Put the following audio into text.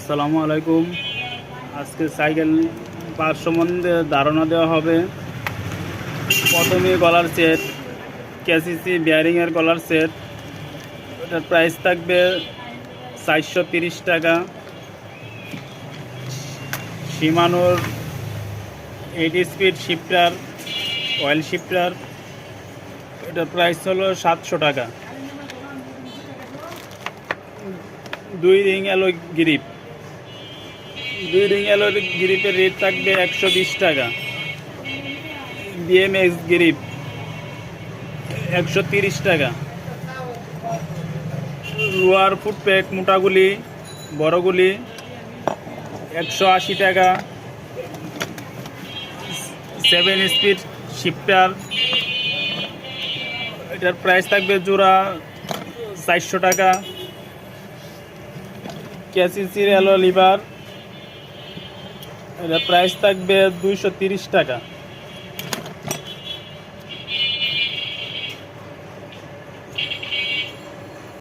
আসসালামু আলাইকুম। আজকে সাইকেল পার্ট সম্বন্ধে ধারণা দেওয়া হবে। প্রথমে গলার সেট, কেসিসি বিয়ারিংয়ের গলার সেট, এটার প্রাইস থাকবে 430 টাকা। শিমানোর 8 স্পিড শিফটার, অয়েল শিফটার, এটার প্রাইস হলো 700 টাকা। 2 ring alloy grip, 2 ring alloy গ্রিপের রেট থাকবে 120 টাকা। বিএমএক্স গ্রিপ 130 টাকা। লোয়ার ফুটপ্যাক মোটাগুলি, বড়গুলি 180 টাকা। 7 স্পিড শিফটার, এটার প্রাইস থাকবে জোড়া 400 টাকা। কেসিসির অ্যালো লিভার, এটার প্রাইস থাকবে 230 টাকা।